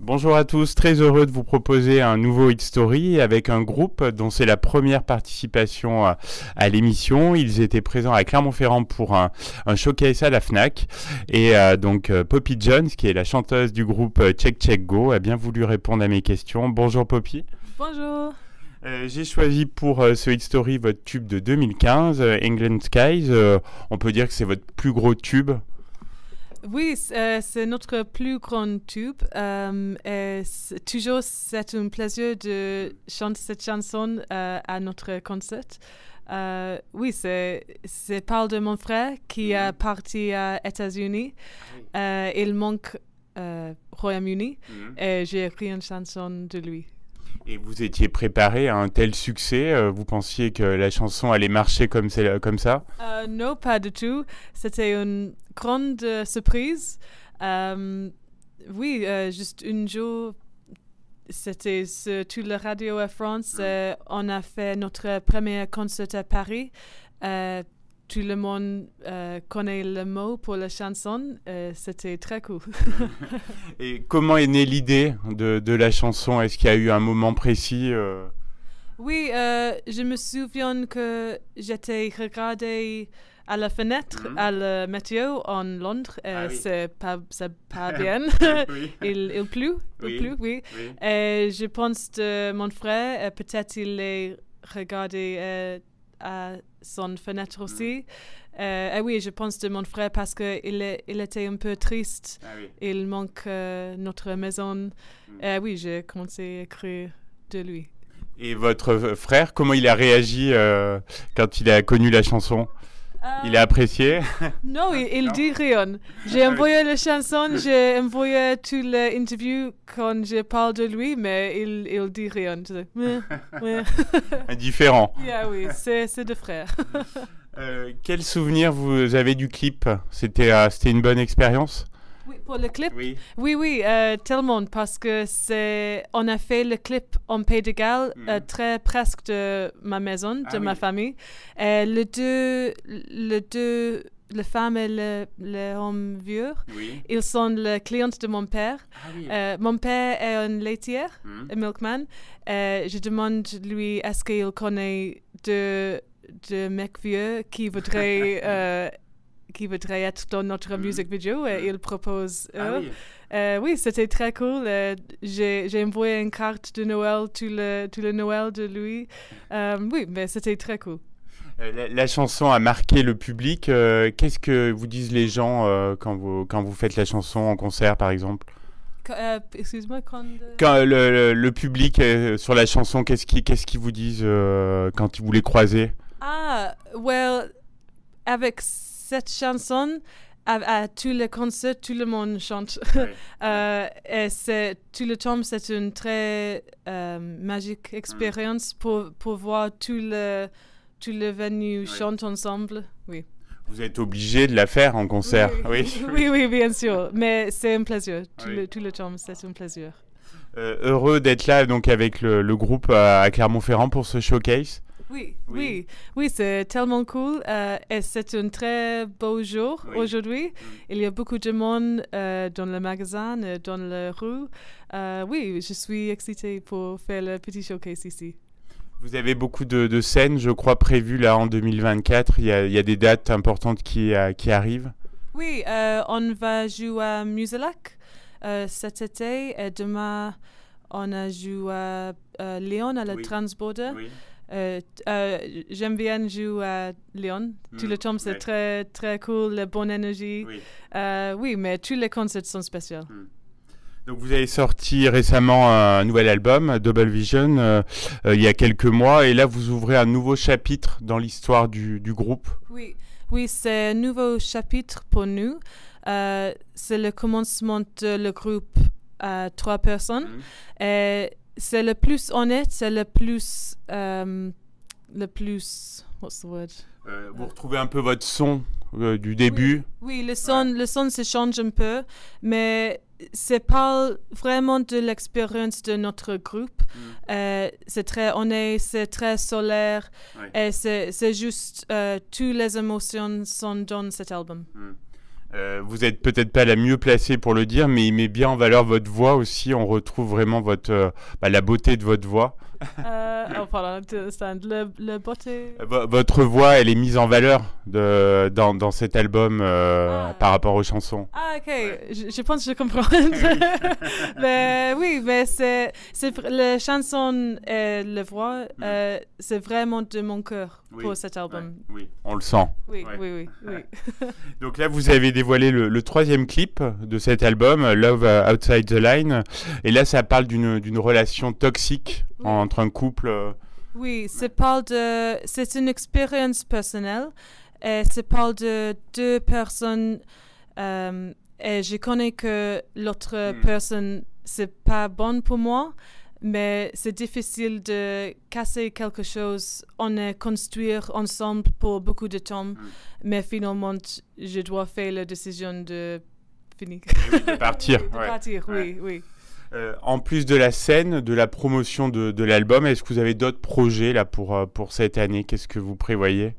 Bonjour à tous, très heureux de vous proposer un nouveau Hit Story avec un groupe dont c'est la première participation à l'émission. Ils étaient présents à Clermont-Ferrand pour un showcase à la FNAC et donc Poppy Jones, qui est la chanteuse du groupe Check Check Go, a bien voulu répondre à mes questions. Bonjour Poppy. Bonjour. J'ai choisi pour ce Hit Story votre tube de 2015, England Skies. On peut dire que c'est votre plus gros tube. Oui, c'est notre plus grand tube. Et toujours, c'est un plaisir de chanter cette chanson à notre concert. Oui, c'est parle de mon frère qui est parti aux États-Unis. Il manque Royaume-Uni et j'ai écrit une chanson de lui. Et vous étiez préparé à un tel succès? Vous pensiez que la chanson allait marcher comme ça? Non, pas du tout. C'était une grande surprise. Oui, juste un jour, c'était sur toute la radio à France. On a fait notre premier concert à Paris. Tout le monde connaît le mot pour la chanson. C'était très cool. Et comment est née l'idée de la chanson? Est-ce qu'il y a eu un moment précis? Oui, je me souviens que j'étais regardée à la fenêtre à la météo en Londres. Oui. C'est pas bien. Oui. il pleut. Oui. Il pleut, oui. Oui. Et je pense de mon frère, peut-être il est regardé à son fenêtre aussi. Et oui, je pense de mon frère parce qu'il était un peu triste. Oui. Il manque notre maison. Oui, j'ai commencé à écrire de lui. Et votre frère, comment il a réagi quand il a connu la chanson? Il a apprécié? Non, il Non. dit rien. J'ai envoyé la chanson, j'ai envoyé toutes les interviews quand je parle de lui, mais il dit rien. Ouais. Indifférent. Yeah, oui, c'est de frères. Quel souvenir vous avez du clip? C'était une bonne expérience? Oui, pour le clip? Oui. Oui, tellement, parce que on a fait le clip en Pays de Galles, très presque de ma maison, de ma famille. Et les femmes et l'homme vieux, ils sont les clients de mon père. Mon père est un laitier, un milkman. Je demande lui, est-ce qu'il connaît de mecs vieux qui voudraient être dans notre music video et il propose eux. Oui, c'était très cool. J'ai envoyé une carte de Noël, tout le Noël de lui. Oui, mais c'était très cool. La chanson a marqué le public. Qu'est-ce que vous disent les gens quand vous faites la chanson en concert, par exemple? Excuse-moi, quand le public sur la chanson, qu'est-ce qu'ils vous disent quand vous les croisez? Well, avec cette chanson, à tous les concerts, tout le monde chante. Et tout le temps, c'est une très magique expérience pour voir tout le venue chanter ensemble. Oui. Vous êtes obligé de la faire en concert? Oui, bien sûr. Mais c'est un plaisir. Tout le temps, c'est un plaisir. Heureux d'être là donc avec le groupe à Clermont-Ferrand pour ce showcase. Oui, c'est tellement cool. Et c'est un très beau jour aujourd'hui. Il y a beaucoup de monde dans le magasin, dans la rue. Oui, je suis excitée pour faire le petit showcase ici. Vous avez beaucoup de scènes, je crois, prévues là en 2024. Il y a des dates importantes qui arrivent. Oui, on va jouer à Muselac cet été. Et demain, on a joué à Lyon, à la Transborder. J'aime bien jouer à Lyon. Tout le temps, c'est très, très cool, la bonne énergie. Oui, mais tous les concerts sont spéciaux. Donc vous avez sorti récemment un nouvel album, Double Vision, il y a quelques mois, et là vous ouvrez un nouveau chapitre dans l'histoire du groupe. Oui, c'est un nouveau chapitre pour nous. C'est le commencement de le groupe à 3 personnes. Et c'est le plus honnête, c'est le plus what's the word? Vous retrouvez un peu votre son du début. Oui, le son se change un peu, mais c'est pas vraiment de l'expérience de notre groupe. C'est très honnête, c'est très solaire, et c'est juste toutes les émotions sont dans cet album. Vous n'êtes peut-être pas la mieux placée pour le dire, mais il met bien en valeur votre voix aussi. On retrouve vraiment la beauté de votre voix. La beauté. Votre voix, elle est mise en valeur dans cet album par rapport aux chansons. Ah, ok. Ouais. Je pense que je comprends. Mais oui, mais c'est la chanson et la voix, c'est vraiment de mon cœur pour cet album. Oui, on le sent. Oui, oui. Donc là, vous avez dévoilé le troisième clip de cet album, Love Outside the Line. Et là, ça parle d'une relation toxique entre un couple. Oui, c'est une expérience personnelle. Et ça parle de deux personnes. Et je connais que l'autre personne, c'est pas bon pour moi. Mais c'est difficile de casser quelque chose. On est construit ensemble pour beaucoup de temps. Mais finalement, je dois faire la décision de finir. De partir. Oui. En plus de la scène, de la promotion de l'album, est-ce que vous avez d'autres projets là pour cette année? Qu'est-ce que vous prévoyez?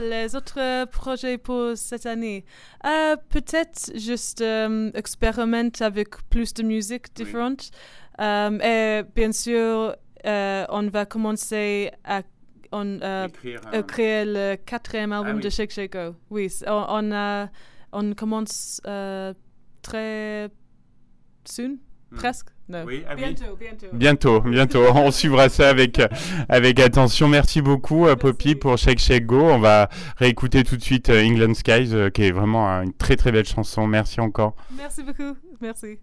Les autres projets pour cette année. Peut-être juste expérimenter avec plus de musique différente. Et bien sûr, on va commencer à créer le 4e album de Shake Shake Go. Oui, on commence très soon. Presque. No. Oui, bientôt. On suivra ça avec attention. Merci beaucoup, Poppy, pour Shake Shake Go. On va réécouter tout de suite England Skies, qui est vraiment une très très belle chanson. Merci encore. Merci beaucoup. Merci.